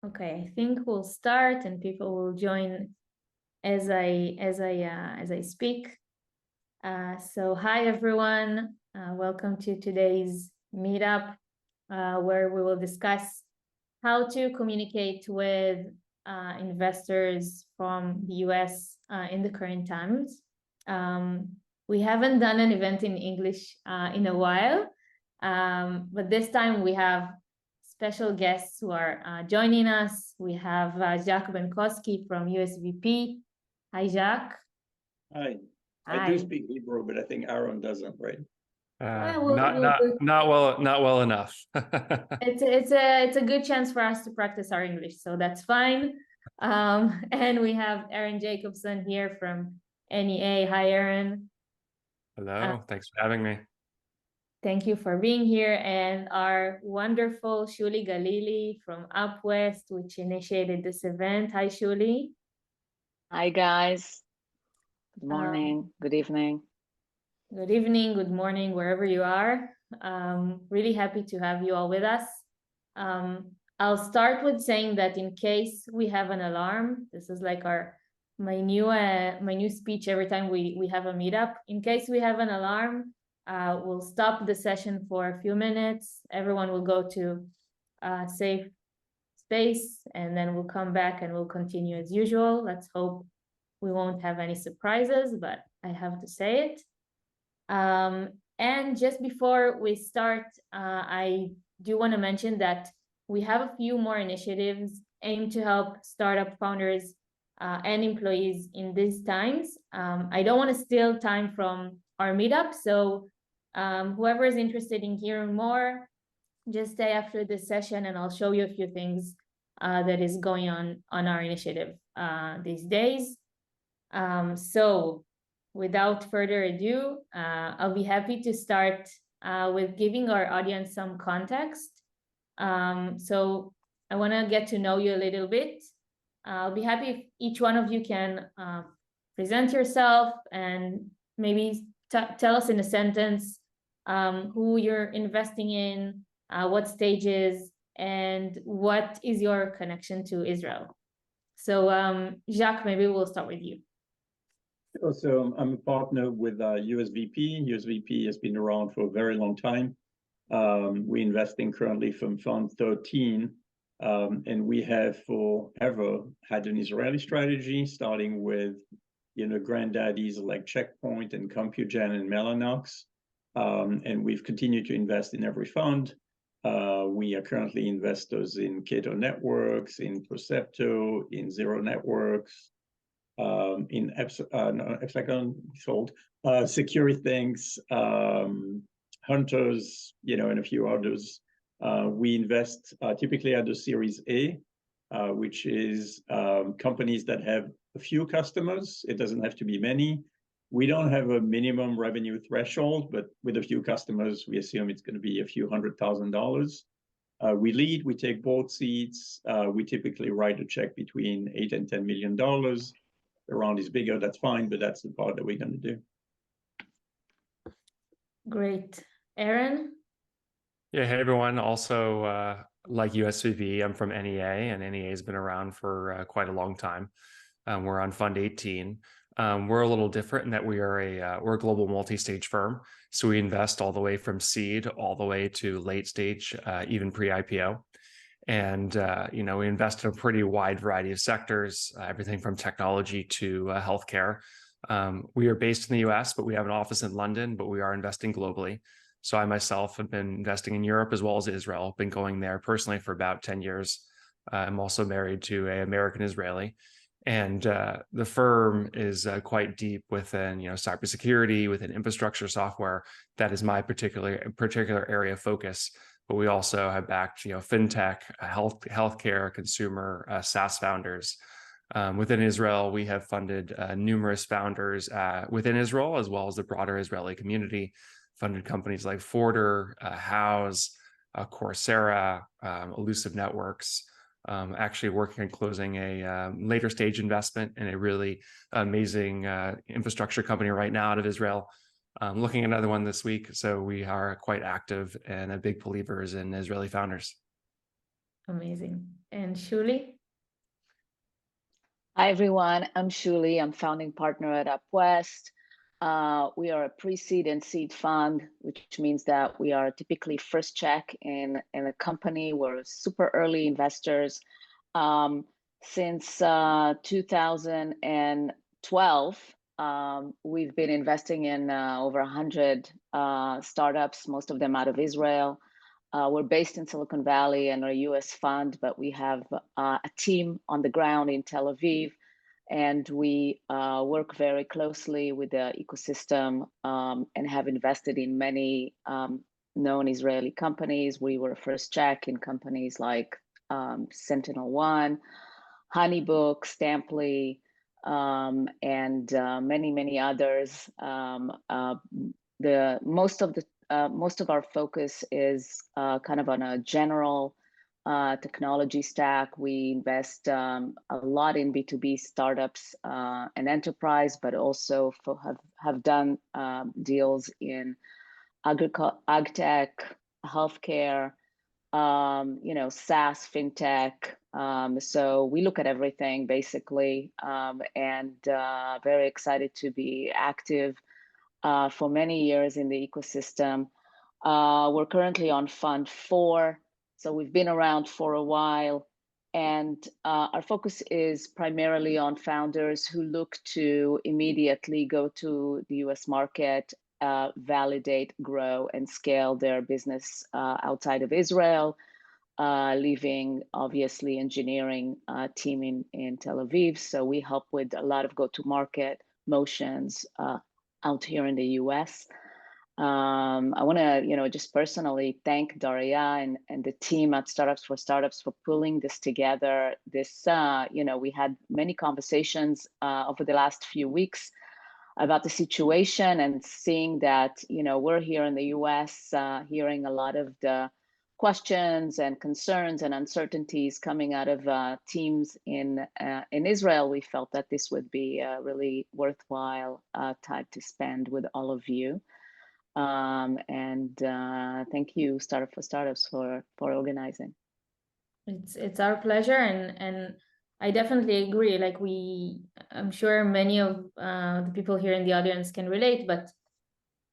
Okay, I think we'll start and people will join as I speak. So hi everyone, welcome to today's meetup where we will discuss how to communicate with investors from the US in the current times. We haven't done an event in English in a while, but this time we have special guests who are joining us. We have Bנקוסקי from USVP. Hi, Jacques. Hi. Hi. I do speak Hebrew, but I think Aaron doesn't, right? Not well enough. It's a good chance for us to practice our English, so that's fine. And we have Aaron Jacobson here from NEA. Hi, Aaron. Hello. Thanks for having me. Thank you for being here. And our wonderful שולי Galilee from UpWest, which initiated this event. Hi, שולי. Hi, guys. Good morning. Good evening. Good evening, good morning, wherever you are. Really happy to have you all with us. I'll start with saying that in case we have an alarm, this is like my new speech every time we have a meetup. In case we have an alarm, we'll stop the session for a few minutes. Everyone will go to a safe space, and then we'll come back and we'll continue as usual. Let's hope we won't have any surprises, but I have to say it. And just before we start, I do want to mention that we have a few more initiatives aimed to help startup founders and employees in these times. I don't want to steal time from our meetup, so whoever is interested in hearing more, just stay after this session and I'll show you a few things that is going on our initiative these days. So without further ado, I'll be happy to start with giving our audience some context. So I want to get to know you a little bit. I'll be happy if each one of you can present yourself and maybe tell us in a sentence who you're investing in, what stages, and what is your connection to Israel. So Jacques, maybe we'll start with you. So I'm a partner with USVP. USVP has been around for a very long time. We're investing currently from Fund 13, and we have forever had an Israeli strategy, starting with granddaddies like Checkpoint and CompuGen and Mellanox, and we've continued to invest in every fund. We are currently investors in Keto Networks, in Percepto, in Zero Networks, in Epsilon sold, SecuriThings, Hunters, and a few others. We invest typically at the Series A, which is companies that have a few customers. It doesn't have to be many. We don't have a minimum revenue threshold, but with a few customers, we assume it's going to be a few $100,000. We lead, we take board seats. We typically write a check between $8 and $10 million. The round is bigger, that's fine, but that's the part that we're going to do. Great. Aaron? Yeah, hey everyone. Also, like USVP, I'm from NEA, and NEA has been around for quite a long time. We're on Fund 18. We're a little different in that we're a global multi-stage firm. So we invest all the way from seed all the way to late stage, even pre-IPO. And, we invest in a pretty wide variety of sectors, everything from technology to healthcare. We are based in the US, but we have an office in London, but we are investing globally. So I myself have been investing in Europe as well as Israel, been going there personally for about 10 years. I'm also married to an American Israeli. And the firm is quite deep within, cybersecurity, within infrastructure software. That is my particular area of focus. But we also have backed, fintech, healthcare, consumer, SaaS founders. Within Israel, we have funded numerous founders within Israel, as well as the broader Israeli community. Funded companies like Forder, House, Coursera, Elusive Networks. Actually working on closing a later stage investment in a really amazing infrastructure company right now out of Israel. Looking at another one this week. So we are quite active and big believers in Israeli founders. Amazing. And שולי? Hi, everyone. I'm שולי. I'm founding partner at UpWest. We are a pre-seed and seed fund, which means that we are typically first check in a company. We're super early investors. Since 2012, we've been investing in over 100 startups, most of them out of Israel. We're based in Silicon Valley and are a US fund, but we have a team on the ground in Tel Aviv, and we work very closely with the ecosystem and have invested in many known Israeli companies. We were first check in companies like Sentinel One, Honeybook, Stamply, and many others. Most of our focus is kind of on a general technology stack. We invest a lot in B2B startups and enterprise, but also have done deals in agtech, healthcare, SaaS, fintech. So we look at everything basically, and very excited to be active for many years in the ecosystem. We're currently on Fund 4, so we've been around for a while, and our focus is primarily on founders who look to immediately go to the US market, validate, grow, and scale their business outside of Israel, leaving obviously engineering team in Tel Aviv. So we help with a lot of go-to-market motions out here in the US. I want to, just personally thank Daria and the team at Startups for Startups for pulling this together. This, we had many conversations over the last few weeks about the situation and seeing that, we're here in the US, hearing a lot of the questions and concerns and uncertainties coming out of teams in Israel. We felt that this would be a really worthwhile time to spend with all of you. And thank you, Startup for Startups, for organizing. It's our pleasure, and I definitely agree. Like I'm sure many of the people here in the audience can relate, but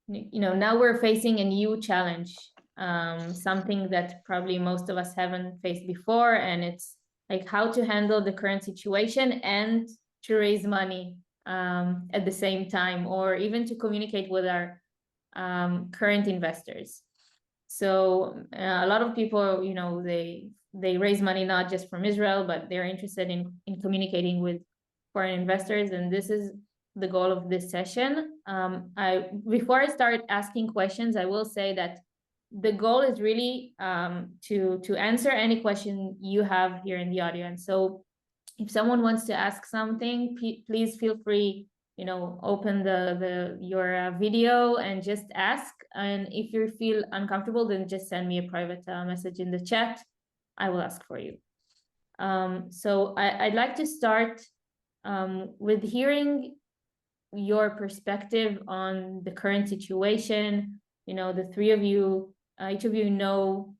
now we're facing a new challenge, something that probably most of us haven't faced before, and it's like how to handle the current situation and to raise money at the same time, or even to communicate with our current investors. So a lot of people, they raise money not just from Israel, but they're interested in communicating with foreign investors, and this is the goal of this session. Before I start asking questions, I will say that the goal is really to answer any question you have here in the audience. So if someone wants to ask something, please feel free, open your video and just ask. And if you feel uncomfortable, then just send me a private message in the chat. I will ask for you. So I'd like to start with hearing your perspective on the current situation. The three of you, each of you know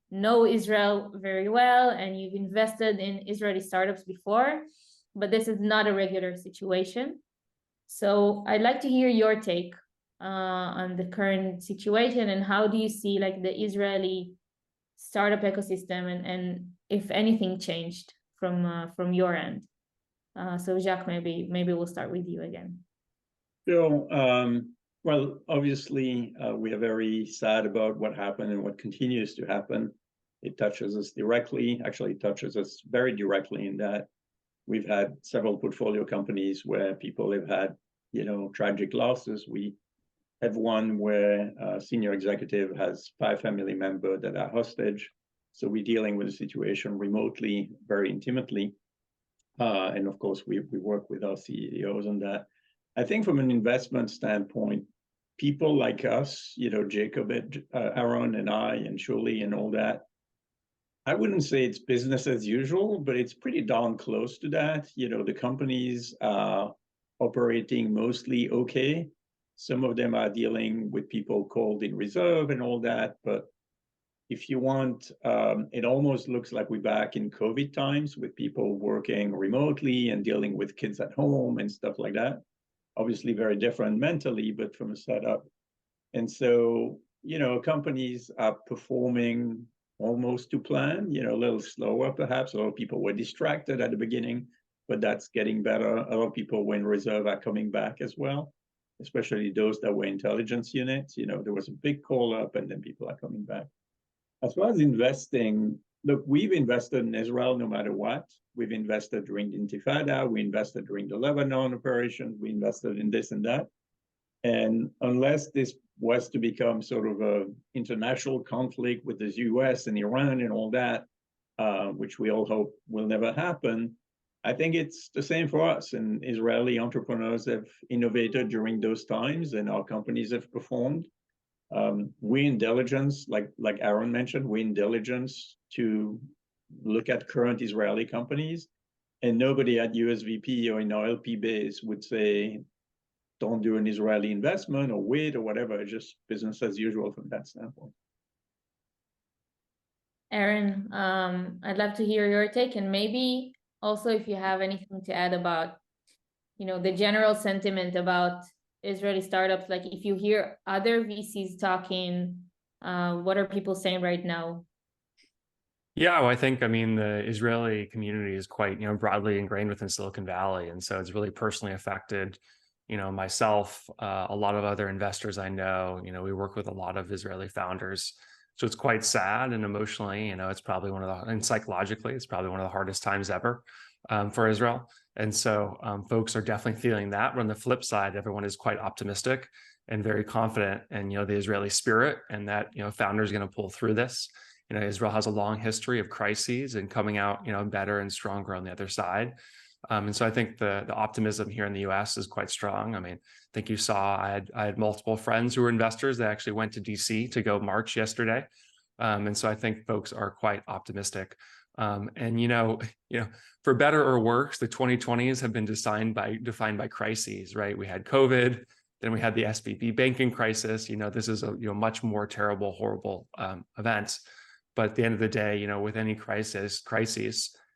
Israel very well, and you've invested in Israeli startups before, but this is not a regular situation. So I'd like to hear your take on the current situation, and how do you see like the Israeli startup ecosystem, and if anything changed from your end. So Jacques, maybe we'll start with you again. So, well, obviously, we are very sad about what happened and what continues to happen. It touches us directly. Actually, it touches us very directly in that we've had several portfolio companies where people have had, tragic losses. We have one where a senior executive has 5 family members that are hostage. So we're dealing with the situation remotely, very intimately. And of course, we work with our CEOs on that. I think from an investment standpoint, people like us, Jacob, Aaron, and I, and שולי, and all that, I wouldn't say it's business as usual, but it's pretty darn close to that. The companies are operating mostly okay. Some of them are dealing with people called in reserve and all that, but if you want, it almost looks like we're back in COVID times with people working remotely and dealing with kids at home and stuff like that. Obviously very different mentally, but from a setup. And so, companies are performing almost to plan, a little slower perhaps. A lot of people were distracted at the beginning, but that's getting better. A lot of people were in reserve are coming back as well, especially those that were intelligence units. There was a big call up and then people are coming back. As far as investing, look, we've invested in Israel no matter what. We've invested during the Intifada, we invested during the Lebanon operations, we invested in this and that. And unless this was to become sort of an international conflict with the US and Iran and all that, which we all hope will never happen, I think it's the same for us. And Israeli entrepreneurs have innovated during those times, and our companies have performed. We in diligence, like Aaron mentioned, we in diligence to look at current Israeli companies, and nobody at USVP or in our LP base would say, don't do an Israeli investment or wait or whatever, just business as usual from that standpoint. Aaron, I'd love to hear your take, and maybe also if you have anything to add about, the general sentiment about Israeli startups, like if you hear other VCs talking, what are people saying right now? Yeah, well, I think, the Israeli community is quite, broadly ingrained within Silicon Valley. And so it's really personally affected, myself, a lot of other investors I know. We work with a lot of Israeli founders. So it's quite sad, and emotionally, it's probably and psychologically, it's probably one of the hardest times ever for Israel. And so folks are definitely feeling that. But on the flip side, everyone is quite optimistic and very confident in, the Israeli spirit, and that, founders are going to pull through this. Israel has a long history of crises and coming out, better and stronger on the other side. And so I think the optimism here in the US is quite strong. I think you saw I had multiple friends who were investors that actually went to DC to go march yesterday. And so I think folks are quite optimistic. And for better or worse, the 2020s have been defined by crises, right? We had COVID, then we had the SVB banking crisis. This is a much more terrible, horrible event. But at the end of the day, with any crises,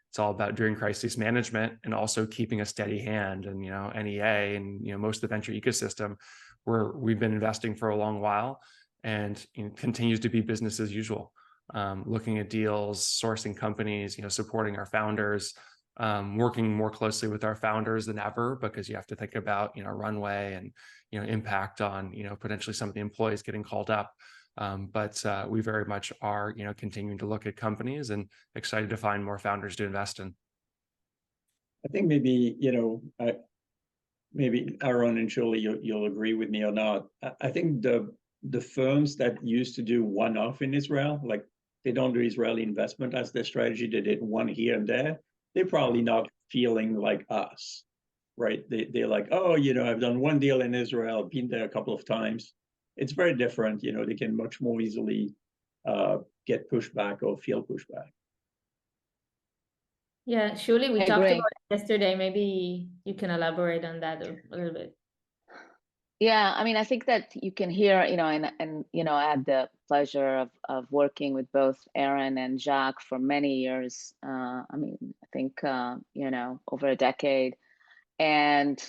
it's all about doing crisis management and also keeping a steady hand. And NEA and most of the venture ecosystem, we've been investing for a long while, and continues to be business as usual. Looking at deals, sourcing companies, supporting our founders, working more closely with our founders than ever, because you have to think about runway and impact on potentially some of the employees getting called up. But we very much are continuing to look at companies and excited to find more founders to invest in. I think maybe maybe Aaron and שולי, you'll agree with me or not. I think the firms that used to do one-off in Israel, like they don't do Israeli investment as their strategy, they did one here and there, they're probably not feeling like us, right? They're like, oh, I've done one deal in Israel, been there a couple of times. It's very different. They can much more easily get pushback or feel pushback. Yeah, שולי, we I talked agree. about it yesterday. Maybe you can elaborate on that a little bit. Yeah, I think that you can hear, and I had the pleasure of working with both Aaron and Jacques for many years. I think, over a decade, and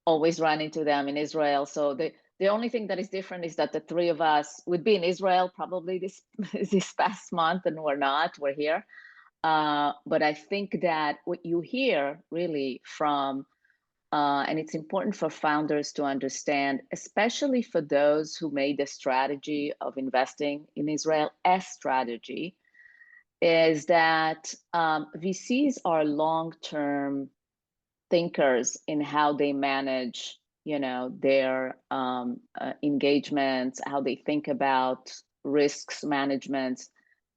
always run into them in Israel. So the only thing that is different is that the three of us would be in Israel probably this past month, and we're here. But I think that what you hear really from, and it's important for founders to understand, especially for those who made the strategy of investing in Israel as strategy, is that VCs are long-term thinkers in how they manage their engagements, how they think about risks management.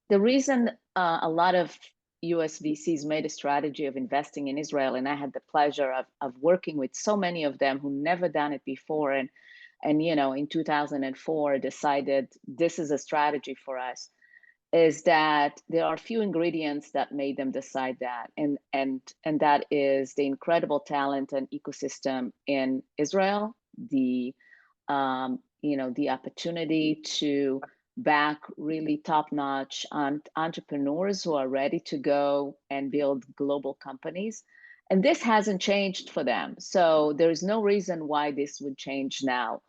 The reason a lot of US VCs made a strategy of investing in Israel, and I had the pleasure of working with so many of them who never done it before, and in 2004 decided this is a strategy for us, is that there are a few ingredients that made them decide that, and that is the incredible talent and ecosystem in Israel, the opportunity to back really top-notch entrepreneurs who are ready to go and build global companies. And this hasn't changed for them. So there's no reason why this would change now.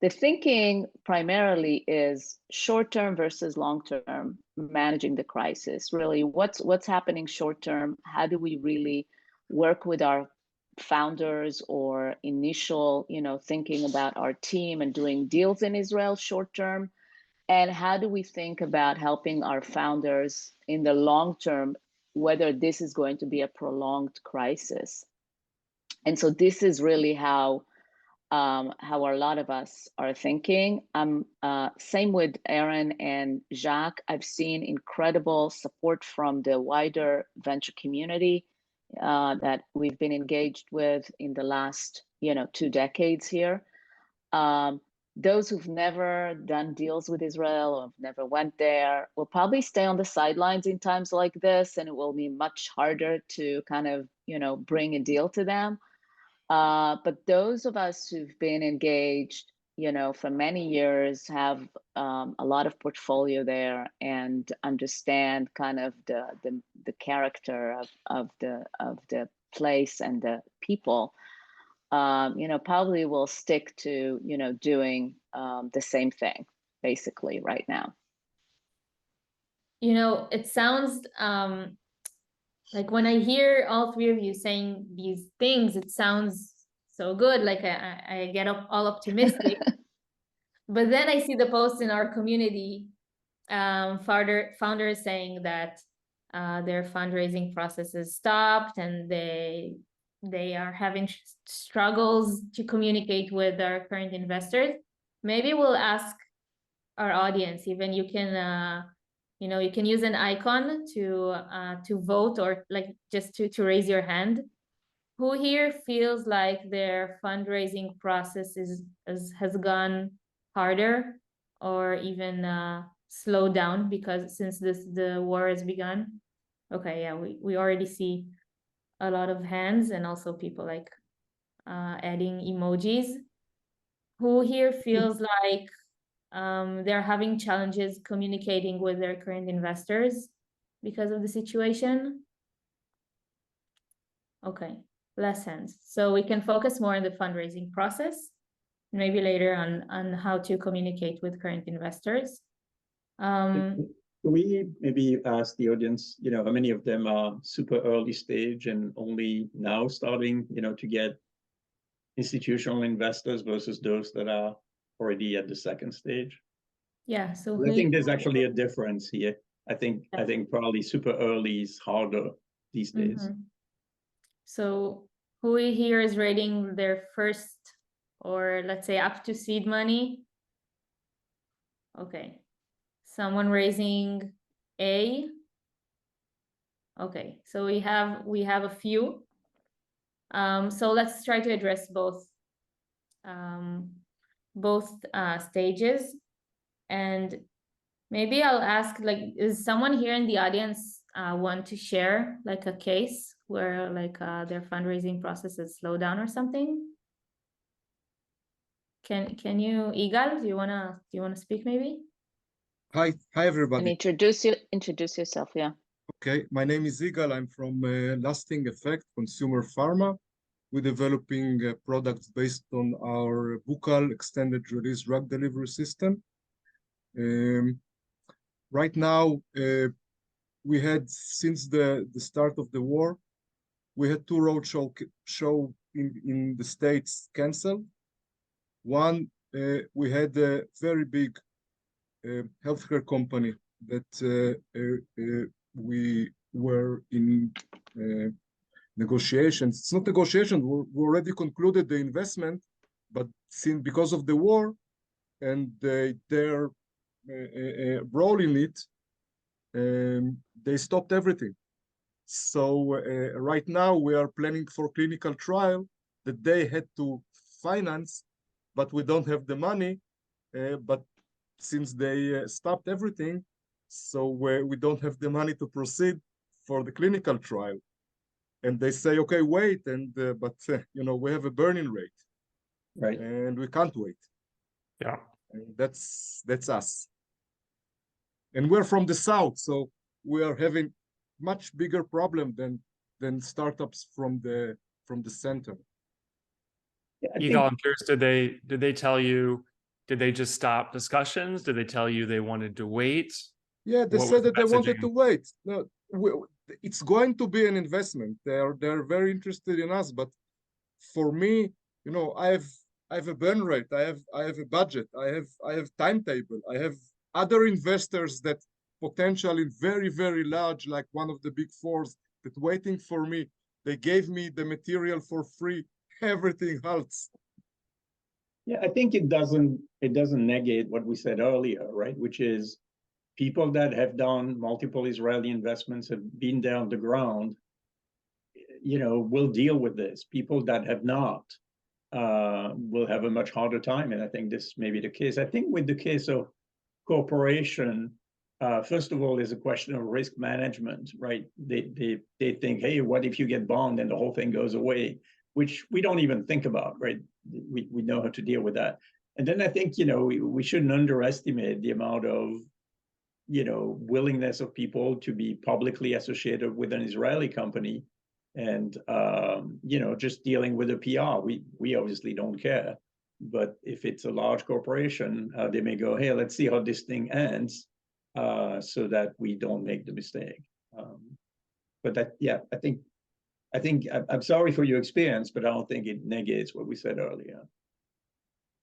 The thinking primarily is short-term versus long-term, managing the crisis. Really, what's happening short-term? How do we really work with our founders or initial, thinking about our team and doing deals in Israel short-term? And how do we think about helping our founders in the long-term, whether this is going to be a prolonged crisis? And so this is really how a lot of us are thinking. Same with Aaron and Jacques. I've seen incredible support from the wider venture community that we've been engaged with in the last, 2 decades here. Those who've never done deals with Israel or never went there will probably stay on the sidelines in times like this, and it will be much harder to kind of, bring a deal to them. But those of us who've been engaged, for many years have a lot of portfolio there and understand kind of the character of the place and the people. Probably will stick to, doing the same thing basically right now. It sounds like when I hear all three of you saying these things, it sounds so good. Like I get all optimistic. But then I see the posts in our community, founders saying that their fundraising process is stopped and they are having struggles to communicate with their current investors. Maybe we'll ask our audience, even you can you can use an icon to vote, or like just to raise your hand. Who here feels like their fundraising process has gone harder or even slowed down because since the war has begun? Okay, yeah, we already see a lot of hands and also people like adding emojis. Who here feels like they're having challenges communicating with their current investors because of the situation? Okay, less hands. So we can focus more on the fundraising process, maybe later on how to communicate with current investors. We maybe ask the audience, how many of them are super early stage and only now starting, to get institutional investors versus those that are already at the second stage? Yeah, so I think there's actually a difference here. I think probably super early is harder these days. So who here is rating their first, or let's say up to seed money? Okay, someone raising A. Okay, so we have a few. So let's try to address both stages. And maybe I'll ask, like, is someone here in the audience want to share like a case where like their fundraising process is slowed down or something? Can you, Igal, do you wanna speak maybe? Hi everybody. And introduce yourself, yeah. Okay, my name is Igal. I'm from Lasting Effect Consumer Pharma. We're developing products based on our buccal extended release drug delivery system. Right now, we had, since the start of the war, we had 2 roadshow in the States canceled. One, we had a very big healthcare company that we were in negotiations. It's not negotiation. We already concluded the investment, but because of the war and their role in it, they stopped everything. So right now we are planning for clinical trial that they had to finance, but we don't have the money. But since they stopped everything, so we don't have the money to proceed for the clinical trial. And they say, okay, wait, and but we have a burning rate, right? And we can't wait. Yeah, and that's us. and we're from the south, so we are having much bigger problem than startups from the center. Yigal, I'm curious, did they tell you, did they just stop discussions? Did they tell you they wanted to wait? Yeah, they What said was the that they wanted messaging? to wait. No, it's going to be an investment. They're very interested in us, but for me, you know, I have a burn rate. I have a budget. I have timetable. I have other investors that potentially very large, like one of the big fours, that waiting for me. They gave me the material for free. Everything else. Yeah, I think it doesn't negate what we said earlier, right? Which is people that have done multiple Israeli investments, have been there on the ground, you know, will deal with this. People that have not will have a much harder time. And I think this may be the case. I think with the case of corporation, first of all, there's a question of risk management, right? They think, hey, what if you get bombed and the whole thing goes away? Which we don't even think about, right? We know how to deal with that. And then I think, you know, we shouldn't underestimate the amount of, you know, willingness of people to be publicly associated with an Israeli company, and you know, just dealing with a PR. We obviously don't care, but if it's a large corporation, they may go, hey, let's see how this thing ends, so that we don't make the mistake. But that, yeah, I think I'm sorry for your experience, but I don't think it negates what we said earlier.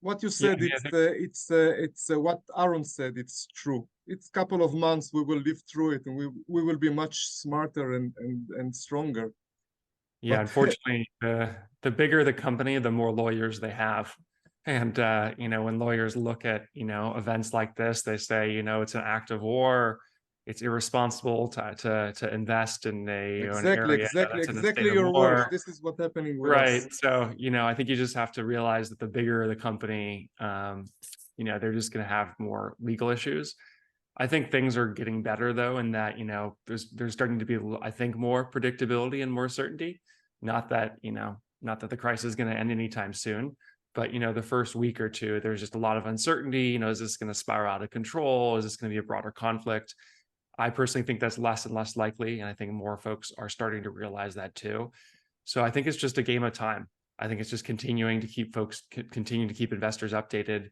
What you said, it's what Aaron said. It's true. It's a couple of months. We will live through it, and we will be much smarter and stronger. Yeah, But unfortunately, the bigger the company, the more lawyers they have. And you know, when lawyers look at, you know, events like this, they say, you know, it's an act of war. It's irresponsible to invest in an area that's in a state of your war. words. This is what's happening with Right. us. So, you know, I think you just have to realize that the bigger the company, you know, they're just going to have more legal issues. I think things are getting better, though, in that, you know, there's starting to be, I think, more predictability and more certainty. Not that, you know, not that the crisis is going to end anytime soon, but, you know, the first week or two, there's just a lot of uncertainty. You know, is this going to spiral out of control? Is this going to be a broader conflict? I personally think that's less and less likely. And I think more folks are starting to realize that too. So I think it's just a game of time. I think it's just continuing to keep investors updated,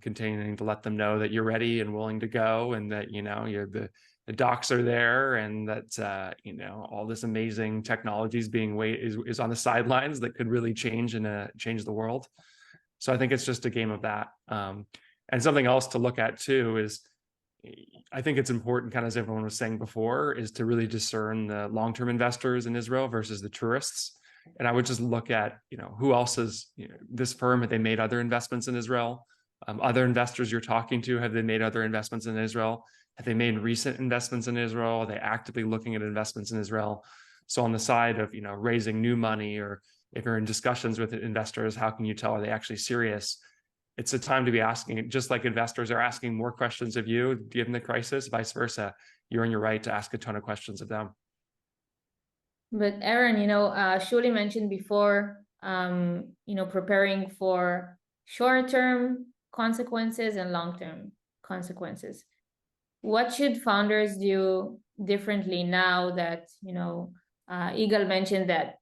continuing to let them know that you're ready and willing to go, and that, you know, the docs are there, and that, you know, all this amazing technology is on the sidelines that could really change the world. So I think it's just a game of that. And something else to look at too is, I think it's important, kind of as everyone was saying before, is to really discern the long-term investors in Israel versus the tourists. And I would just look at, you know, who else is, you know, this firm, have they made other investments in Israel? Other investors you're talking to, have they made other investments in Israel? Have they made recent investments in Israel? Are they actively looking at investments in Israel? So on the side of, you know, raising new money, or if you're in discussions with investors, how can you tell, are they actually serious? It's a time to be asking, just like investors are asking more questions of you given the crisis, vice versa. You're in your right to ask a ton of questions of them. But Aaron, you know, שולי mentioned before, you know, preparing for short-term consequences and long-term consequences. What should founders do differently now that, you know, Yigal mentioned that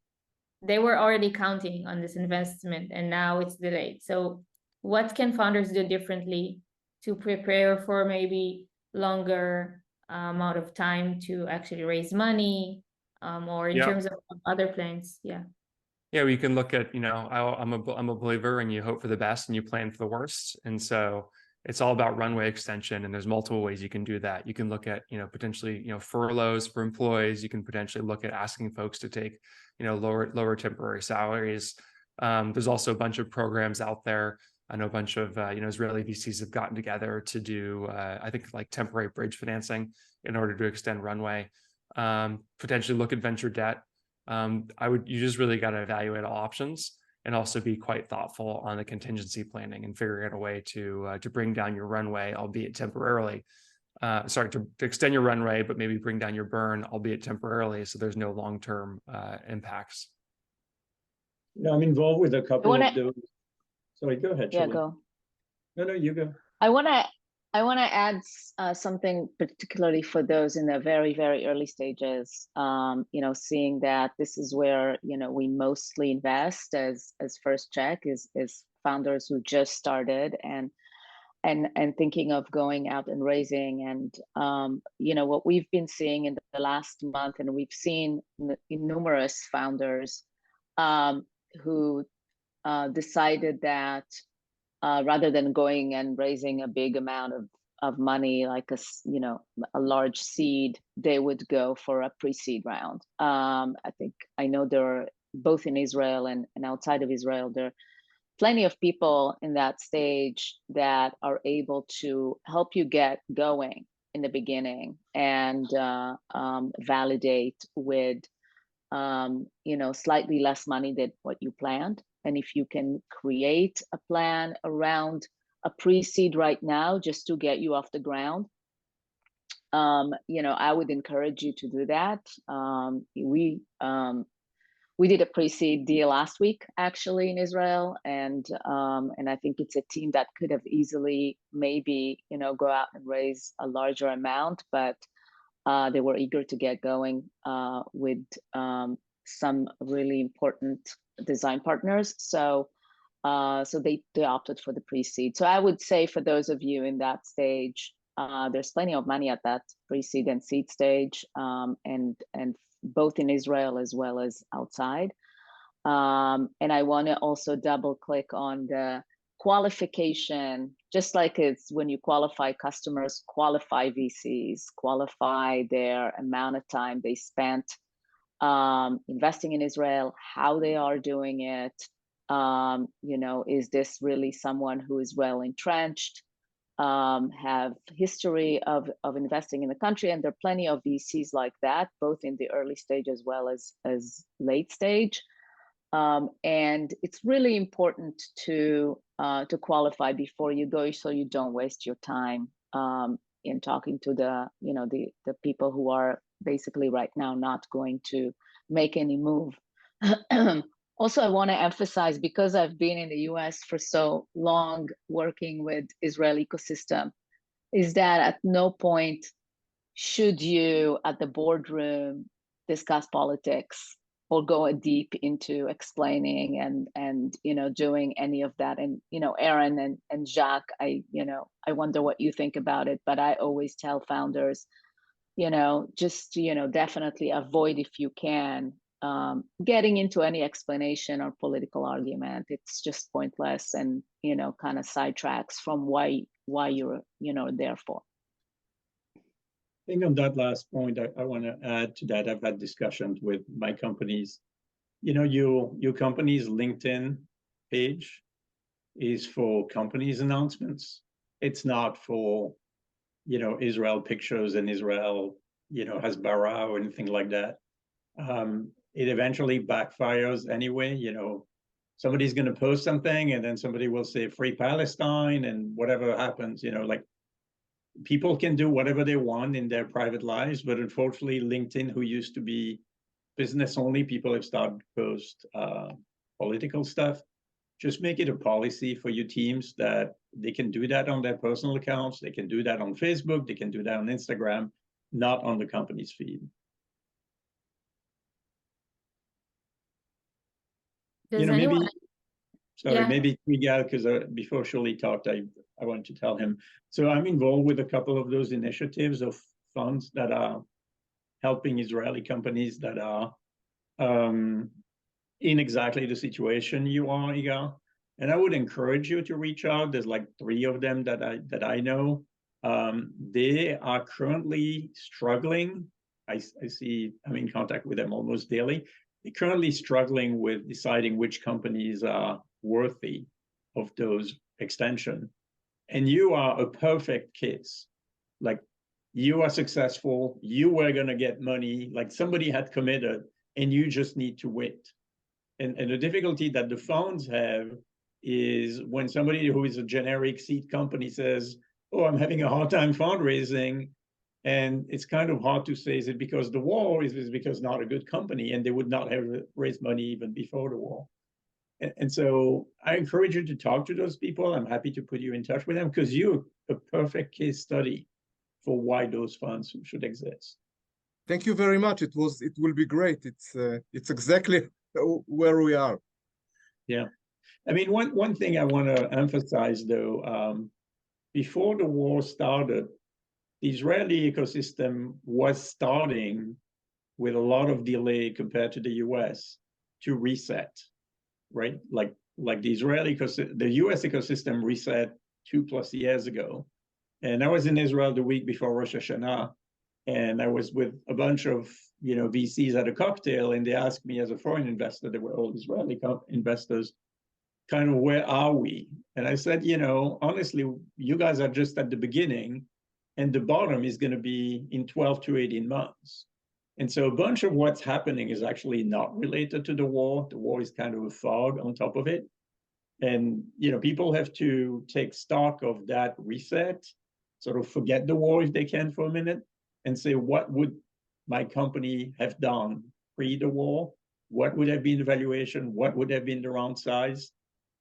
they were already counting on this investment and now it's delayed. So what can founders do differently to prepare for maybe longer amount of time to actually raise money, or in terms of other plans? Yeah, we can look at, you know, I'm a believer, and you hope for the best and you plan for the worst. And so it's all about runway extension, and there's multiple ways you can do that. You can look at, you know, potentially, you know, furloughs for employees. You can potentially look at asking folks to take, you know, lower temporary salaries. There's also a bunch of programs out there. I know a bunch of, you know, Israeli VCs have gotten together to do, I think, like temporary bridge financing in order to extend runway. Potentially look at venture debt. You just really got to evaluate all options, and also be quite thoughtful on the contingency planning and figuring out a way to bring down your runway, albeit temporarily. To extend your runway, but maybe bring down your burn, albeit temporarily, so there's no long-term impacts. You know, I'm involved with a couple of those. Sorry, go ahead, Yeah, שולי. go. No, you go. I want I want to add something particularly for those in the very, very early stages, seeing that this is where, we mostly invest as first check is founders who just started and thinking of going out and raising. And, what we've been seeing in the last month, and we've seen numerous founders who decided that rather than going and raising a big amount of money, like a large seed, they would go for a pre-seed round. I know there are, both in Israel and outside of Israel, there are plenty of people in that stage that are able to help you get going in the beginning and validate with slightly less money than what you planned. And if you can create a plan around a pre-seed right now, just to get you off the ground, I would encourage you to do that. We did a pre-seed deal last week, actually, in Israel, and I think it's a team that could have easily maybe go out and raise a larger amount, but they were eager to get going with some really important design partners. So they opted for the pre-seed. So I would say for those of you in that stage, there's plenty of money at that pre-seed and seed stage, and both in Israel as well as outside. And I want to also double click on the qualification, just like it's when you qualify customers, qualify VCs, qualify their amount of time they spent investing in Israel, how they are doing it. Is this really someone who is well entrenched, have history of investing in the country? And there are plenty of VCs like that, both in the early stage as well as late stage. And it's really important to qualify before you go, so you don't waste your time in talking to the people who are basically right now not going to make any move. Also, I want to emphasize, because I've been in the US for so long working with Israel ecosystem, is that at no point should you at the boardroom discuss politics or go deep into explaining and doing any of that. And Aaron and Jacques, I wonder what you think about it, but I always tell founders, just definitely avoid, if you can, getting into any explanation or political argument. It's just pointless and kind of sidetracks from why you're there for. I think on that last point, I want to add to that. I've had discussions with my companies. Your company's LinkedIn page is for companies announcements. It's not for Israel pictures and Israel Hasbara or anything like that. It eventually backfires anyway. Somebody's going to post something and then somebody will say free Palestine, and whatever happens, people can do whatever they want in their private lives, but unfortunately LinkedIn, who used to be business only, people have started to post political stuff. Just make it a policy for your teams that they can do that on their personal accounts, they can do that on Facebook, they can do that on Instagram, not on the company's feed. Maybe Miguel, because before שולי talked, I wanted to tell him. So I'm involved with a couple of those initiatives of funds that are helping Israeli companies that are in exactly the situation you are, Igal. And I would encourage you to reach out. There's like 3 of them that I know. They are currently struggling. I'm in contact with them almost daily. They're currently struggling with deciding which companies are worthy of those extension. And you are a perfect case. Like, you are successful, you were going to get money, like somebody had committed, and you just need to wait. And the difficulty that the funds have is when somebody who is a generic seed company says, oh, I'm having a hard time fundraising, and it's kind of hard to say, is it because the war, is it because not a good company, and they would not have raised money even before the war. And so I encourage you to talk to those people. I'm happy to put you in touch with them, because you a perfect case study for why those funds should exist. Thank you very much. It will be great. It's exactly where we are. Yeah. I mean, one thing I want to emphasize, though, before the war started, the Israeli ecosystem was starting with a lot of delay compared to the US to reset, right? Like the the US ecosystem reset 2+ years ago. And I was in Israel the week before Rosh Hashanah, and I was with a bunch of VCs at a cocktail, and they asked me as a foreign investor, they were all Israeli investors, kind of where are we? And I said, honestly, you guys are just at the beginning, and the bottom is going to be in 12 to 18 months. And so a bunch of what's happening is actually not related to the war. The war is kind of a fog on top of it. And, people have to take stock of that reset, sort of forget the war if they can for a minute, and say, what would my company have done pre the war? What would have been the valuation? What would have been the round size?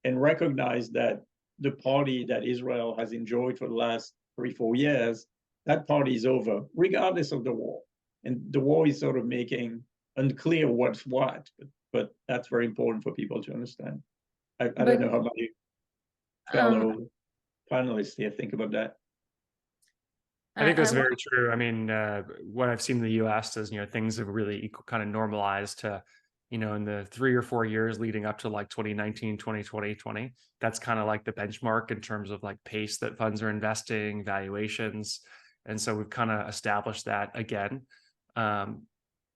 And recognize that the party that Israel has enjoyed for the last 3-4 years, that party is over, regardless of the war. And the war is sort of making unclear what's what, but that's very important for people to understand. I don't know how my fellow panelists here think about that. I think that's very true. I mean, what I've seen in the US is, things have really kind of normalized to, in the 3 or 4 years leading up to like 2019, 2020, that's kind of like the benchmark in terms of like pace that funds are investing, valuations. And so we've kind of established that again.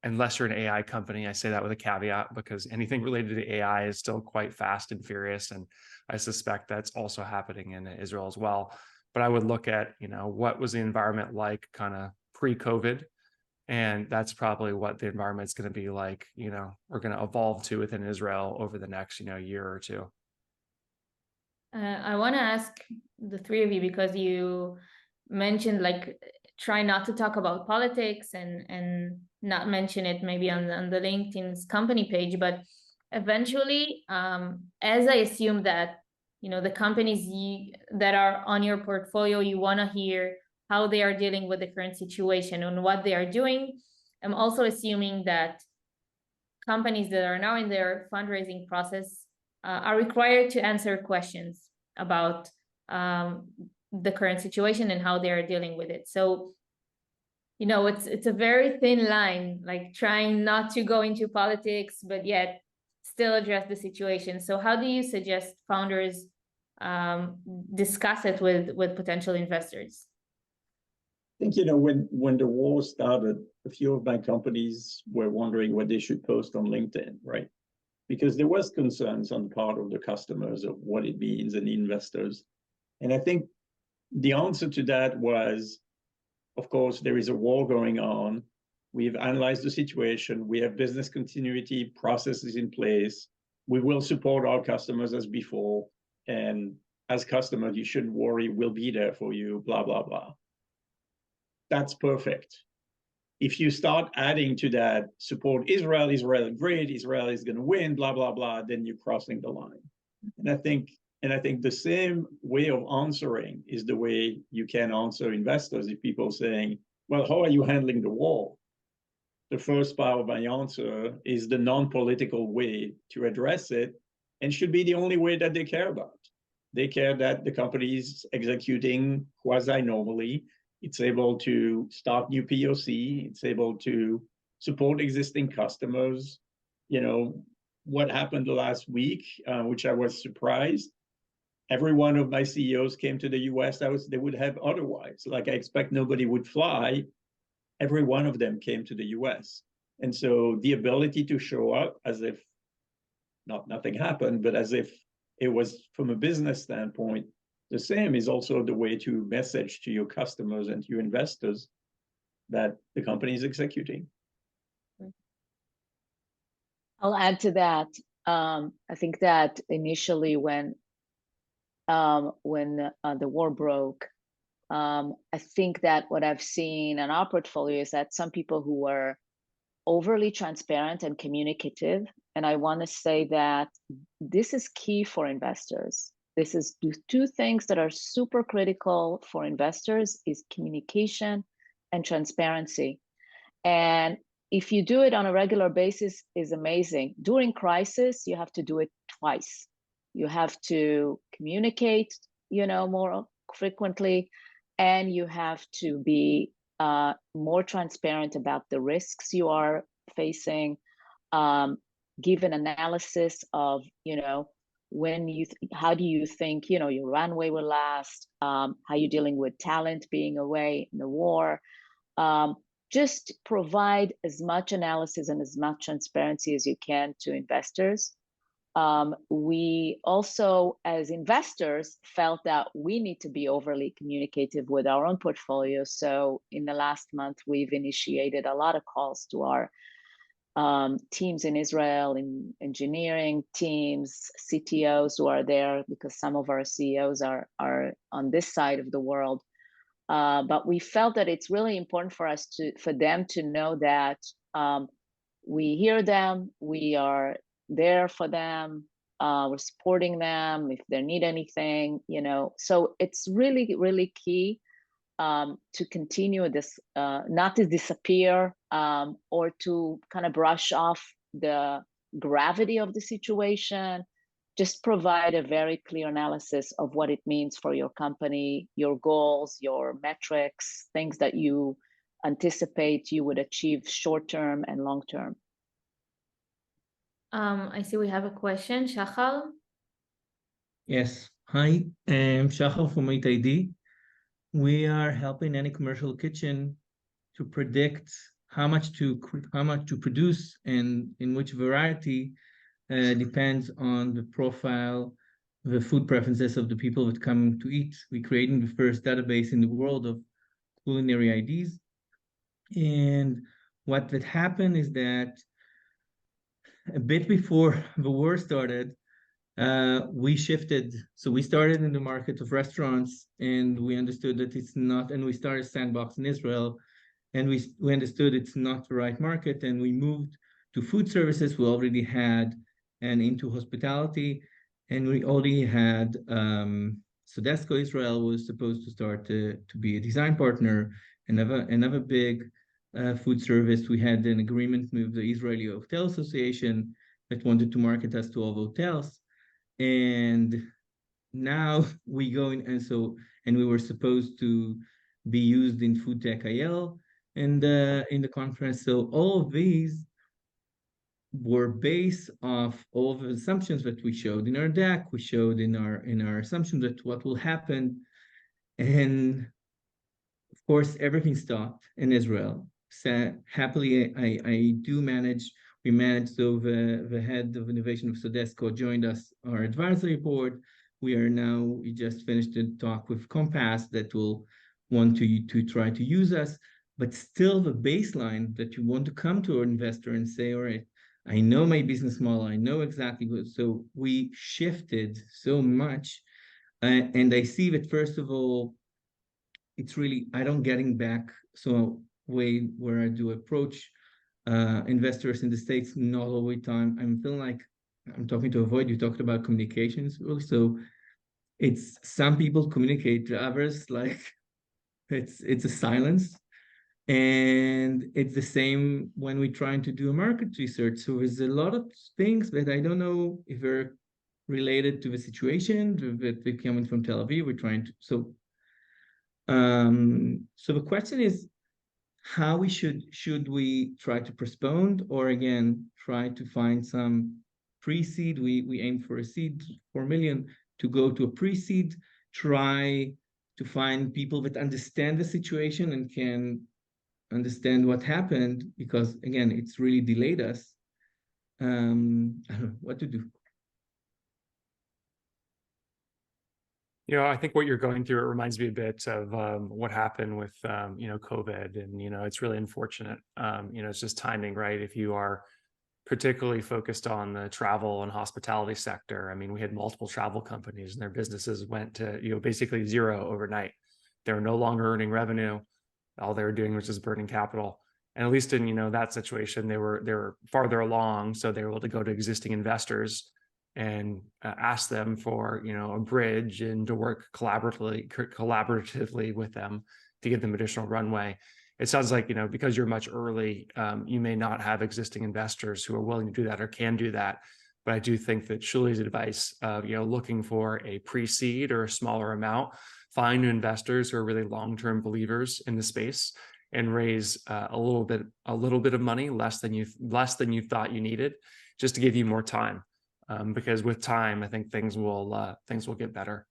Unless you're an AI company, I say that with a caveat, because anything related to AI is still quite fast and furious. And I suspect that's also happening in Israel as well. But I would look at, what was the environment like kind of pre-COVID? And that's probably what the environment's going to be like, we're going to evolve to within Israel over the next, year or two. I want to ask the three of you, because you mentioned like try not to talk about politics and not mention it maybe on the LinkedIn's company page, but eventually, as I assume that, the companies that are on your portfolio, you want to hear how they are dealing with the current situation and what they are doing. I'm also assuming that companies that are now in their fundraising process are required to answer questions about the current situation and how they are dealing with it. So, it's a very thin line, like trying not to go into politics, but yet still address the situation. So how do you suggest founders discuss it with potential investors? I think, when the war started, a few of my companies were wondering what they should post on LinkedIn, right? Because there was concerns on the part of the customers of what it means and the investors. And I think the answer to that was, of course, there is a war going on. We've analyzed the situation. We have business continuity processes in place. We will support our customers as before. And as customers, you shouldn't worry. We'll be there for you, blah, blah, blah. That's perfect. If you start adding to that, support Israel, Israel great, Israel is going to win, blah, blah, blah, then you're crossing the line. And I think the same way of answering is the way you can answer investors. If people saying, well, how are you handling the war? The first part of my answer is the non-political way to address it, and should be the only way that they care about. They care that the company is executing quasi-normally. It's able to start new POC. It's able to support existing customers. What happened last week, which I was surprised. Every one of my CEOs came to the US. They would have otherwise. Like I expect nobody would fly. Every one of them came to the US. And so the ability to show up as if nothing happened, but as if it was from a business standpoint, the same is also the way to message to your customers and to your investors that the company is executing. I'll add to that. I think that initially when the war broke, I think that what I've seen in our portfolio is that some people who were overly transparent and communicative, and I want to say that this is key for investors. this is two things that are super critical for investors is communication and transparency. And if you do it on a regular basis, is amazing. During crisis, you have to do it twice. You have to communicate, more frequently, and you have to be more transparent about the risks you are facing. Give an analysis of, how do you think, your runway will last? How you're dealing with talent being away in the war? Just provide as much analysis and as much transparency as you can to investors. We also, as investors, felt that we need to be overly communicative with our own portfolio. So in the last month, we've initiated a lot of calls to our teams in Israel, in engineering teams, CTOs who are there, because some of our CEOs are on this side of the world. But we felt that it's really important for them to know that we hear them, we are there for them, we're supporting them if they need anything, So it's really, really key to continue this, not to disappear or to kind of brush off the gravity of the situation. Just provide a very clear analysis of what it means for your company, your goals, your metrics, things that you anticipate you would achieve short-term and long-term. I see we have a question. Shachar? Yes. Hi, I'm Shachar from 8ID. We are helping any commercial kitchen to predict how much to produce and in which variety. Depends on the profile, the food preferences of the people that come to eat. We're creating the first database in the world of culinary IDs. And what had happened is that a bit before the war started, we shifted. So we started in the market of restaurants, and we understood that it's not, and we started Sandbox in Israel, and we understood it's not the right market, and we moved to food services. We already had and into hospitality, and we already had Sodesco Israel was supposed to start to be a design partner, another big food service. We had an agreement with the Israeli Hotel Association that wanted to market us to all the hotels, and now we go in, and we were supposed to be used in Food Tech IL and in the conference. So all of these were based off all the assumptions that we showed in our deck, we showed in our assumption that what will happen. And of course, everything stopped in Israel. So happily, we managed, so the head of innovation of Sodesco joined us, our advisory board. We just finished a talk with Compass that will want to try to use us, but still the baseline that you want to come to an investor and say, all right, I know my business model, I know exactly what, so we shifted so much. And I see that, first of all, it's really, I don't getting back, so way where I do approach investors in the States, not all the time. I'm feeling like I'm talking to avoid, you talked about communications, so it's some people communicate to others, like it's a silence. And it's the same when we're trying to do a market research. So there's a lot of things that I don't know if they're related to the situation that we're coming from Tel Aviv. We're trying to, so the question is how we should we try to postpone, or again, try to find some pre-seed. We aim for a seed, 4 million, to go to a pre-seed, try to find people that understand the situation and can understand what happened, because again, it's really delayed us. I don't know what to do. I think what you're going through, it reminds me a bit of what happened with, COVID, and, it's really unfortunate. It's just timing, right? If you are particularly focused on the travel and hospitality sector, I mean, we had multiple travel companies and their businesses went to, basically zero overnight. They were no longer earning revenue. All they were doing was just burning capital. And at least in, that situation, they were farther along. So they were able to go to existing investors and ask them for, a bridge and to work collaboratively with them to give them additional runway. It sounds like, because you're much early, you may not have existing investors who are willing to do that or can do that. But I do think that Shuli's advice of, looking for a pre-seed or a smaller amount, find new investors who are really long-term believers in the space and raise a little bit of money, less than you thought you needed, just to give you more time. Because with time, I think things will get better.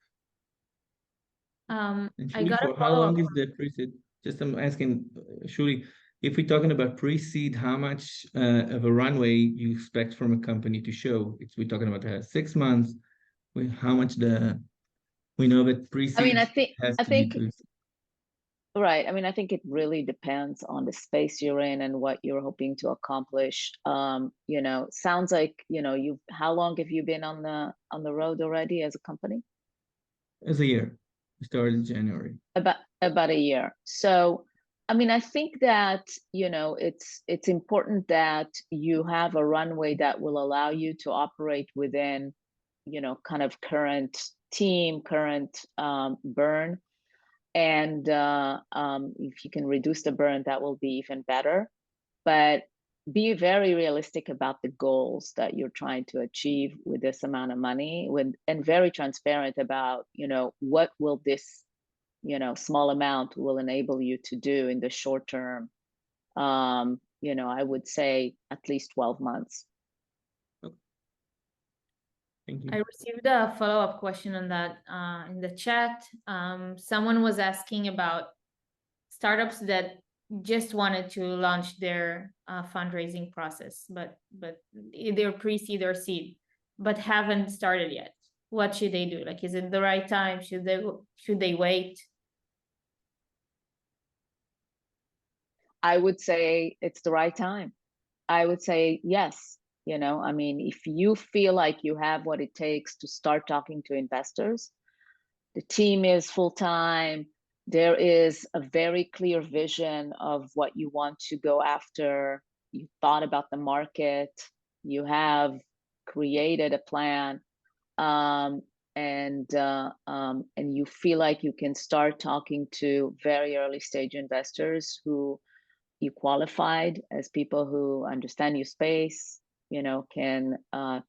And I Shuli, got a for how long follow-up. is the pre-seed? Just I'm asking, Shuli, if we're talking about pre-seed, how much of a runway you expect from a company to show? We're talking about 6 months. How much we know that pre-seed I mean, I think be right. I mean, I think it really depends on the space you're in and what you're hoping to accomplish. Sounds like, how long have you been on the road already as a company? as a year. We started in January. About a year. So, I mean, I think that, it's important that you have a runway that will allow you to operate within, kind of current team, current burn. And if you can reduce the burn, that will be even better. But be very realistic about the goals that you're trying to achieve with this amount of money, and very transparent about, what will this, small amount will enable you to do in the short term. I would say at least 12 months. Thank you. I received a follow-up question on that in the chat. Someone was asking about startups that just wanted to launch their fundraising process, but either pre-seed or seed, but haven't started yet. What should they do? Like, is it the right time? Should they wait? I would say it's the right time. I would say yes. I mean, if you feel like you have what it takes to start talking to investors, the team is full-time, there is a very clear vision of what you want to go after, you thought about the market, you have created a plan, and you feel like you can start talking to very early stage investors who you qualified as people who understand your space, can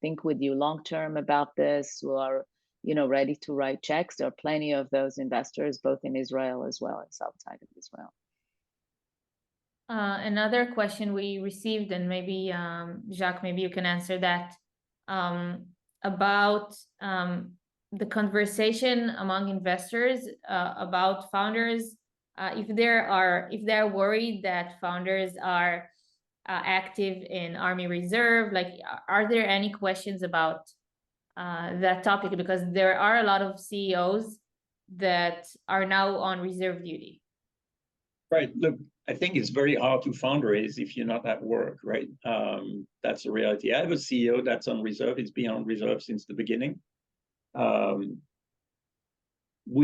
think with you long-term about this, who are, ready to write checks. There are plenty of those investors, both in Israel as well as outside of Israel. Another question we received, and maybe Jacques, maybe you can answer that, about the conversation among investors about founders, if they're worried that founders are active in Army Reserve, like, are there any questions about that topic? Because there are a lot of CEOs that are now on reserve duty. Right. Look, I think it's very hard to fundraise if you're not at work, right? That's the reality. I have a CEO that's on reserve. He's been on reserve since the beginning. Would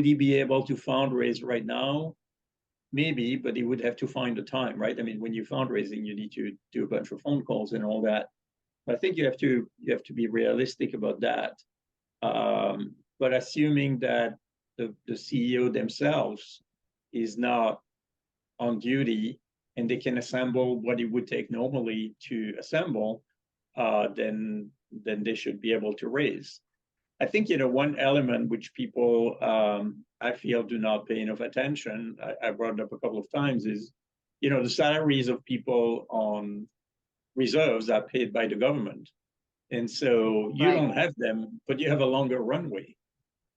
he be able to fundraise right now? Maybe, but he would have to find the time, right? I mean, when you're fundraising, you need to do a bunch of phone calls and all that. I think you have to be realistic about that. But assuming that the CEO themselves is not on duty and they can assemble what it would take normally to assemble, then they should be able to raise. I think, one element which people, I feel, do not pay enough attention, I brought it up a couple of times, is, the salaries of people on reserves are paid by the government. And so you don't have them, but you have a longer runway,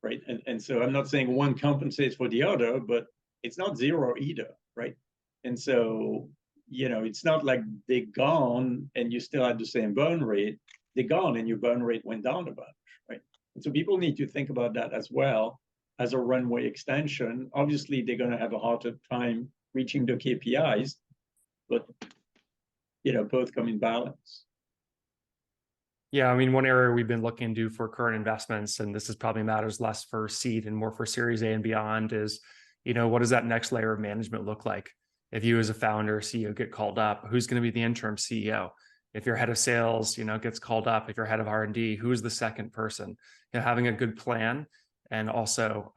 right? And so I'm not saying one compensates for the other, but it's not zero either, right? And so, it's not like they're gone and you still have the same burn rate. They're gone and your burn rate went down a bunch, right? And so people need to think about that as well as a runway extension. Obviously, they're going to have a harder time reaching the KPIs, but, both come in balance. Yeah, I mean, one area we've been looking into for current investments, and this is probably matters less for seed and more for Series A and beyond, is, what does that next layer of management look like? If you as a founder, CEO get called up, who's going to be the interim CEO? if your head of sales, gets called up, if you're head of R&D, who's the second person? Having a good plan, and also,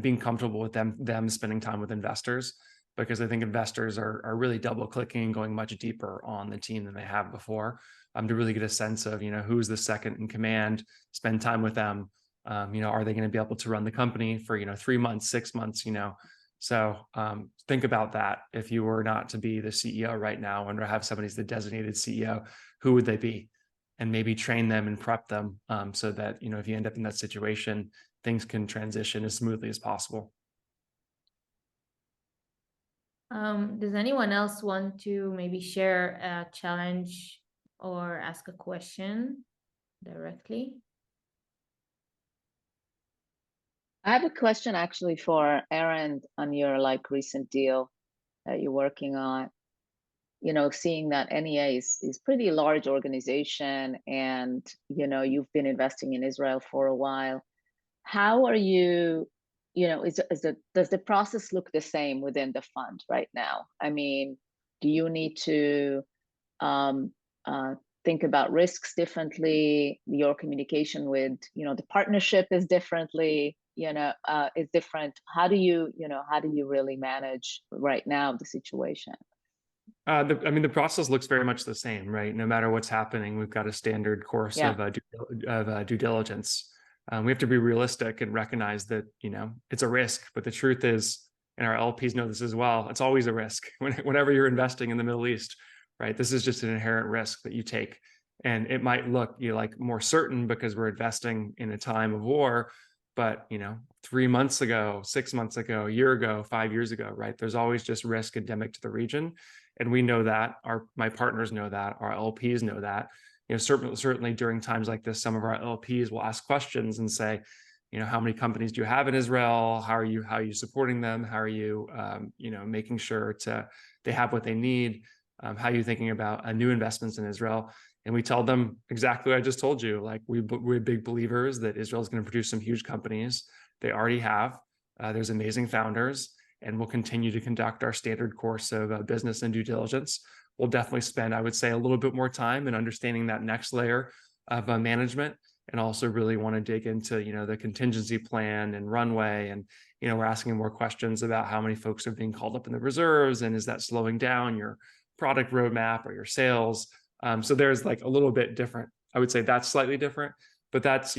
being comfortable with them spending time with investors, because I think investors are really double clicking and going much deeper on the team than they have before, to really get a sense of, who's the second in command, spend time with them. Are they going to be able to run the company for, 3 months, 6 months, So think about that. If you were not to be the CEO right now and have somebody as the designated CEO, who would they be? And maybe train them and prep them so that, if you end up in that situation, things can transition as smoothly as possible. Does anyone else want to maybe share a challenge or ask a question directly? I have a question actually for Aaron on your recent deal that you're working on. Seeing that NEA is pretty large organization, and you've been investing in Israel for a while. How are you? Does the process look the same within the fund right now? I mean, do you need to think about risks differently? Your communication with the partnership is differently. Is different. How do you really manage right now the situation? The process looks very much the same, right? No matter what's happening, we've got a standard course of due diligence. We have to be realistic and recognize that, it's a risk, but the truth is, and our LPs know this as well, it's always a risk whenever you're investing in the Middle East, right? This is just an inherent risk that you take. And it might look like more certain because we're investing in a time of war, but 3 months ago, 6 months ago, a year ago, 5 years ago, right? There's always just risk endemic to the region. And we know that, my partners know that, our LPs know that. Certainly during times like this, some of our LPs will ask questions and say, how many companies do you have in Israel? How are you supporting them? How are you, making sure they have what they need? How are you thinking about new investments in Israel? And we tell them exactly what I just told you. We're big believers that Israel is going to produce some huge companies. They already have. There's amazing founders, and we'll continue to conduct our standard course of business and due diligence. We'll definitely spend, I would say, a little bit more time in understanding that next layer of management, and also really want to dig into, the contingency plan and runway. And, we're asking more questions about how many folks are being called up in the reserves, and is that slowing down your product roadmap or your sales? So there's a little bit different. I would say that's slightly different, but that's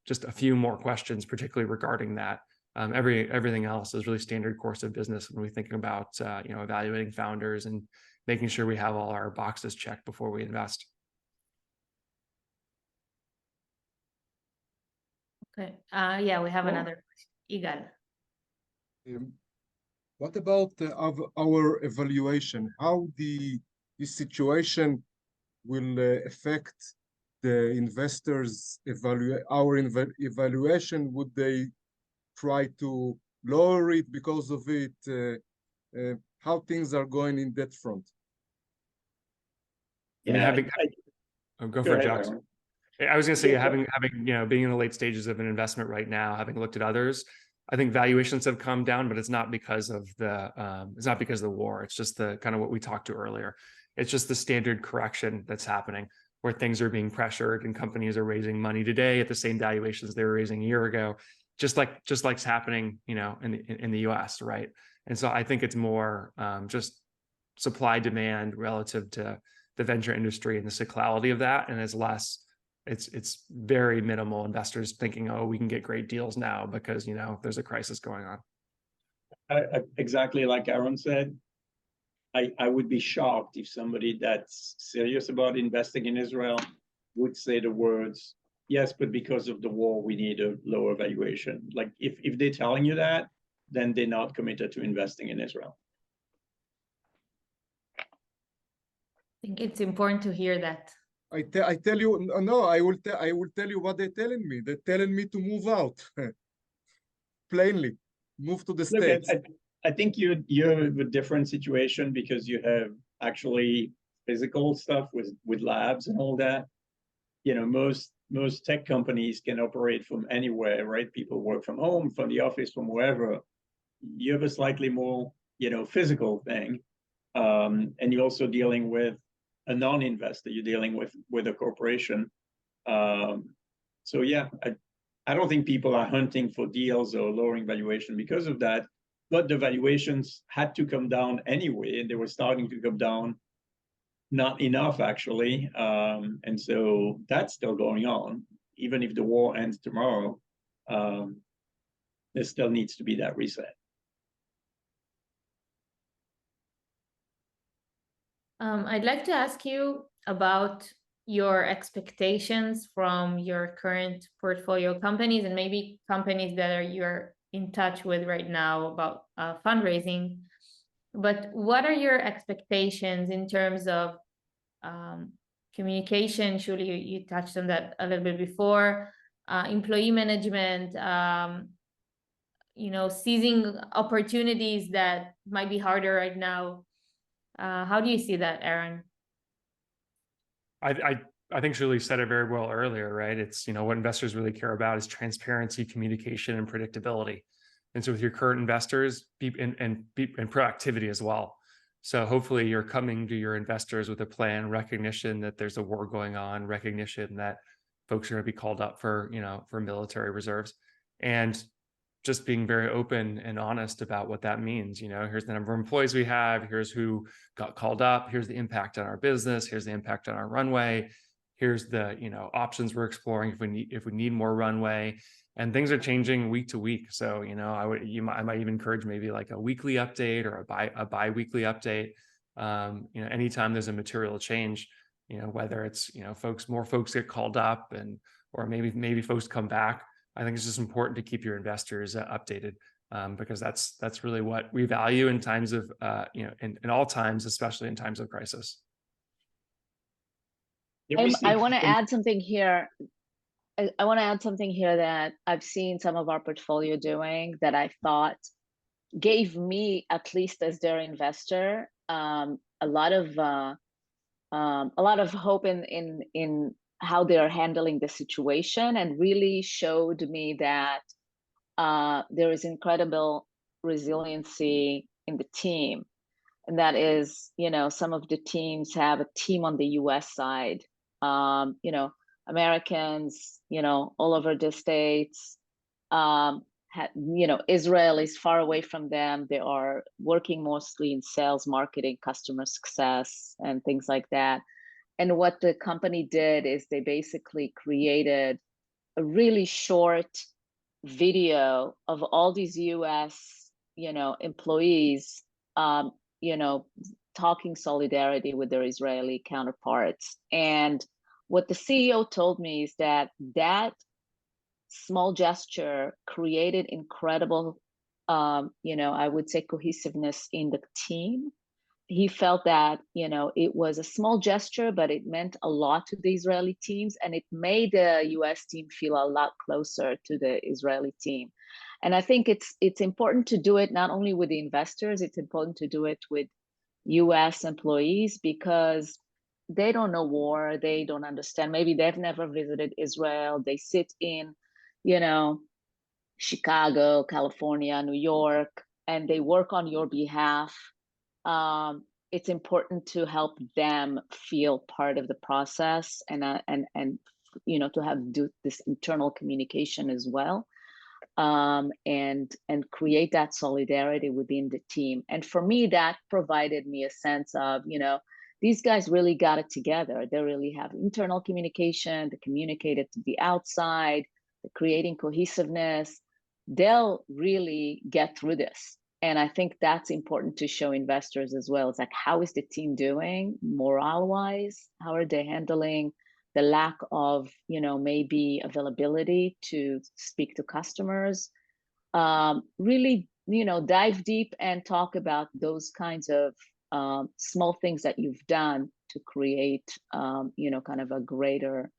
just a few more questions, particularly regarding that. Everything else is really standard course of business when we think about, evaluating founders and making sure we have all our boxes checked before we invest. Okay. We have another question. Igal. What about our evaluation? How this situation will affect the investors' evaluation? Would they try to lower it because of it? How things are going in that front? Go for it, Jackson. I was going to say, having being in the late stages of an investment right now, having looked at others, I think valuations have come down, but it's not because of the war. It's just the kind of what we talked to earlier. It's just the standard correction that's happening, where things are being pressured and companies are raising money today at the same valuations they were raising a year ago, just like's happening, in the US, right? And so I think it's more just supply demand relative to the venture industry and the cyclicality of that, and it's very minimal investors thinking, oh, we can get great deals now because there's a crisis going on. Exactly like Aaron said, I would be shocked if somebody that's serious about investing in Israel would say the words, yes, but because of the war, we need a lower valuation. If they're telling you that, then they're not committed to investing in Israel. I think it's important to hear that. I tell you, no, I will tell you what they're telling me. They're telling me to move out, plainly, move to the States. I think you're in a different situation because you have actually physical stuff with labs and all that. Most tech companies can operate from anywhere, right? People work from home, from the office, from wherever. You have a slightly more, physical thing. And you're also dealing with a non-investor. You're dealing with a corporation. So yeah, I don't think people are hunting for deals or lowering valuation because of that, but the valuations had to come down anyway, and they were starting to come down, not enough actually. And so that's still going on. Even if the war ends tomorrow, there still needs to be that reset. I'd like to ask you about your expectations from your current portfolio companies and maybe companies that you're in touch with right now about fundraising. But what are your expectations in terms of communication? שולי, you touched on that a little bit before. Employee management, seizing opportunities that might be harder right now. How do you see that, Aaron? I think שולי said it very well earlier, right? It's, what investors really care about is transparency, communication, and predictability. And so with your current investors, and proactivity as well. So hopefully you're coming to your investors with a plan, recognition that there's a war going on, recognition that folks are going to be called up for, for military reserves, and just being very open and honest about what that means. Here's the number of employees we have, here's who got called up, here's the impact on our business, here's the impact on our runway, here's the options we're exploring if we need more runway. And things are changing week to week. So, I might even encourage maybe like a weekly update or a bi-weekly update. Anytime there's a material change, whether it's, more folks get called up or maybe folks come back. I think it's just important to keep your investors updated, because that's really what we value in times of, in all times, especially in times of crisis. I want to add something here. I want to add something here that I've seen some of our portfolio doing that I thought gave me, at least as their investor, a lot of hope in how they are handling the situation, and really showed me that there is incredible resiliency in the team. And that is, some of the teams have a team on the US side, Americans, all over the States. Israel is far away from them. They are working mostly in sales, marketing, customer success, and things like that. And what the company did is they basically created a really short video of all these US, employees, talking solidarity with their Israeli counterparts. And what the CEO told me is that small gesture created incredible, I would say, cohesiveness in the team. He felt that, it was a small gesture, but it meant a lot to the Israeli teams, and it made the US team feel a lot closer to the Israeli team. And I think it's important to do it not only with the investors, it's important to do it with US employees, because they don't know war, they don't understand. Maybe they've never visited Israel. They sit in, Chicago, California, New York, and they work on your behalf. It's important to help them feel part of the process, and to do this internal communication as well, and create that solidarity within the team. And for me, that provided me a sense of, these guys really got it together. They really have internal communication, they communicated to the outside, they're creating cohesiveness. They'll really get through this. And I think that's important to show investors as well. It's like, how is the team doing morale-wise? How are they handling the lack of, maybe availability to speak to customers? Really, dive deep and talk about those kinds of small things that you've done to create, kind of a greater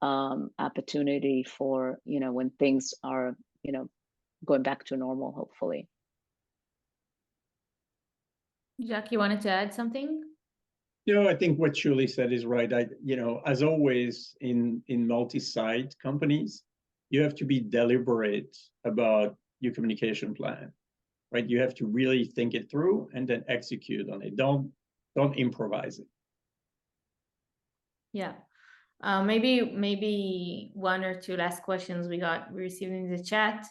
opportunity for, when things are, going back to normal, hopefully. Jack, you wanted to add something? I think what שולי said is right. As always in multi-site companies, you have to be deliberate about your communication plan, right? You have to really think it through and then execute on it. Don't improvise it. Yeah. Maybe one or two last questions we received in the chat.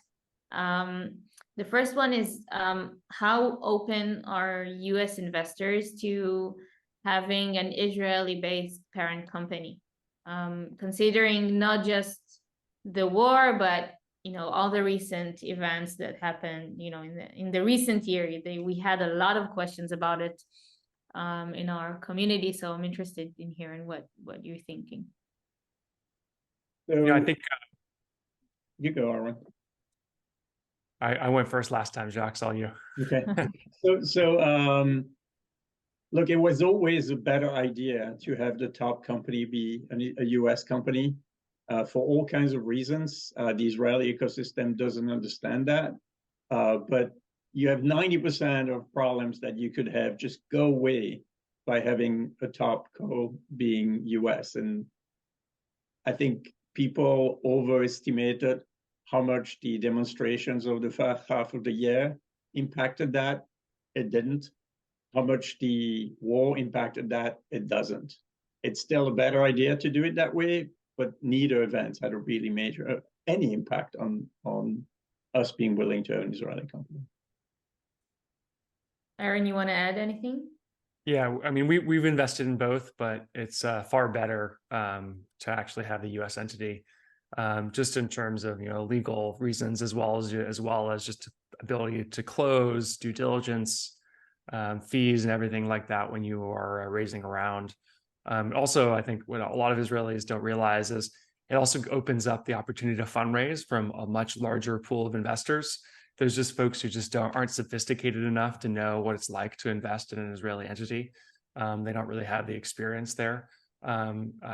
The first one is, how open are US investors to having an Israeli-based parent company? Considering not just the war, but all the recent events that happened, in the recent year, we had a lot of questions about it in our community. So I'm interested in hearing what you're thinking. So, I think you go, Aaron. I went first last time, Jacques, all you. Okay. Look, it was always a better idea to have the top company be a US company for all kinds of reasons. The Israeli ecosystem doesn't understand that. But you have 90% of problems that you could have just go away by having a top co being US. And I think people overestimated how much the demonstrations of the first half of the year impacted that. It didn't. How much the war impacted that? It doesn't. It's still a better idea to do it that way, but neither event had a really major, any impact on us being willing to have an Israeli company. Aaron, you want to add anything? Yeah, I mean, we've invested in both, but it's far better to actually have the U.S. entity, just in terms of legal reasons, as well as just ability to close, due diligence, fees, and everything like that when you are raising a round. Also, I think what a lot of Israelis don't realize is it also opens up the opportunity to fundraise from a much larger pool of investors. There's just folks who just aren't sophisticated enough to know what it's like to invest in an Israeli entity. They don't really have the experience there.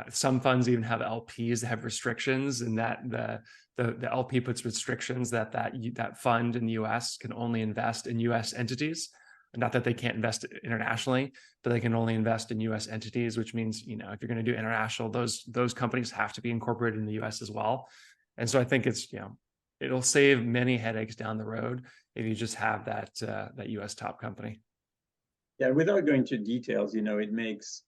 Some funds even have LPs that have restrictions, and that the LP puts restrictions that fund in the US can only invest in US entities. Not that they can't invest internationally, but they can only invest in US entities, which means, if you're going to do international, those companies have to be incorporated in the US as well. And so I think it's, it'll save many headaches down the road if you just have that US top company. Yeah, without going into details, it makes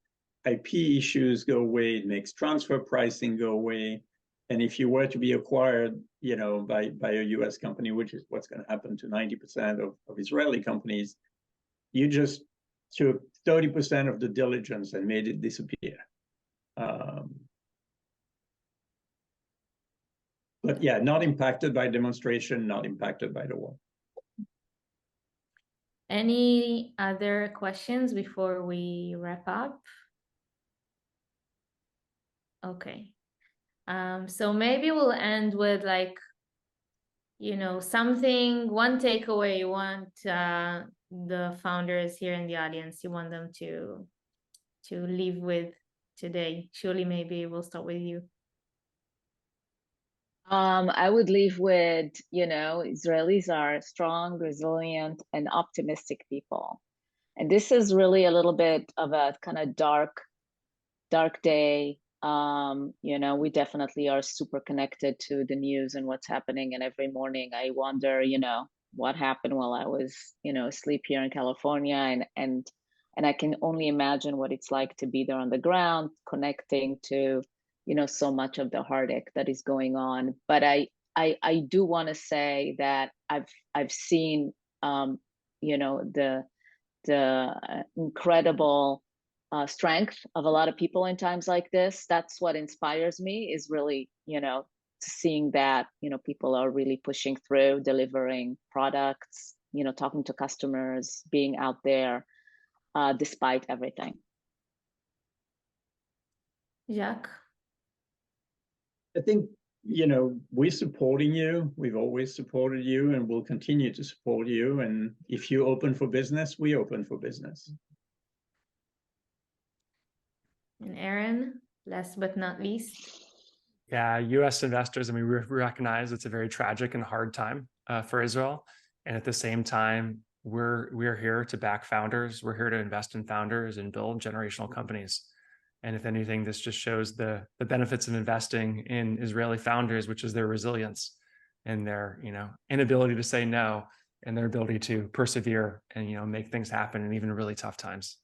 IP issues go away, it makes transfer pricing go away. And if you were to be acquired, by a US company, which is what's going to happen to 90% of Israeli companies, you just took 30% of the diligence and made it disappear. But yeah, not impacted by demonstration, not impacted by the war. Any other questions before we wrap up? Okay. So maybe we'll end with one takeaway you want the founders here in the audience, you want them to leave with today. שולי, maybe we'll start with you. I would leave with, Israelis are strong, resilient, and optimistic people. And this is really a little bit of a kind of dark day. We definitely are super connected to the news and what's happening. And every morning I wonder, what happened while I was, asleep here in California. And I can only imagine what it's like to be there on the ground, connecting to, so much of the heartache that is going on. But I do want to say that I've seen, the incredible strength of a lot of people in times like this. That's what inspires me, is really, seeing that, people are really pushing through, delivering products, talking to customers, being out there despite everything. Jacques? I think, we're supporting you. We've always supported you and will continue to support you. And if you open for business, we open for business. And Aaron, last but not least. Yeah, US investors, we recognize it's a very tragic and hard time for Israel. And at the same time, we're here to back founders. We're here to invest in founders and build generational companies. And if anything, this just shows the benefits of investing in Israeli founders, which is their resilience and their inability to say no, and their ability to persevere and make things happen in even really tough times.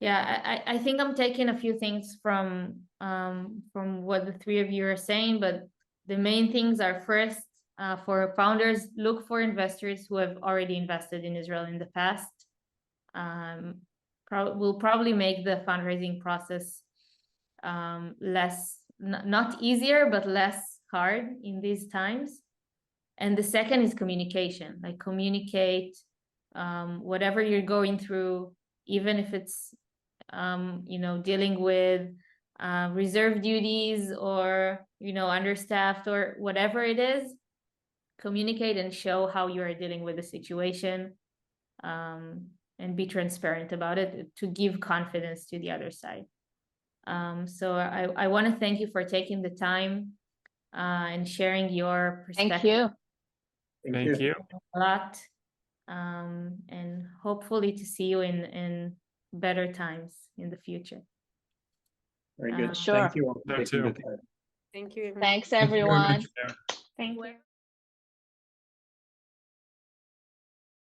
Yeah, I think I'm taking a few things from what the three of you are saying, but the main things are, first, for founders, look for investors who have already invested in Israel in the past. Will probably make the fundraising process not easier, but less hard in these times. And the second is communication, like communicate whatever you're going through, even if it's dealing with reserve duties or understaffed or whatever it is. Communicate and show how you are dealing with the situation, and be transparent about it to give confidence to the other side. So I want to thank you for taking the time and sharing your perspective. Thank you. Thank you. A lot, and hopefully to see you in better times in the future. Very good. Sure. Thank you all for That taking the too. time. Thank you, everyone. Thanks, Thank you very everyone. much. Thank you.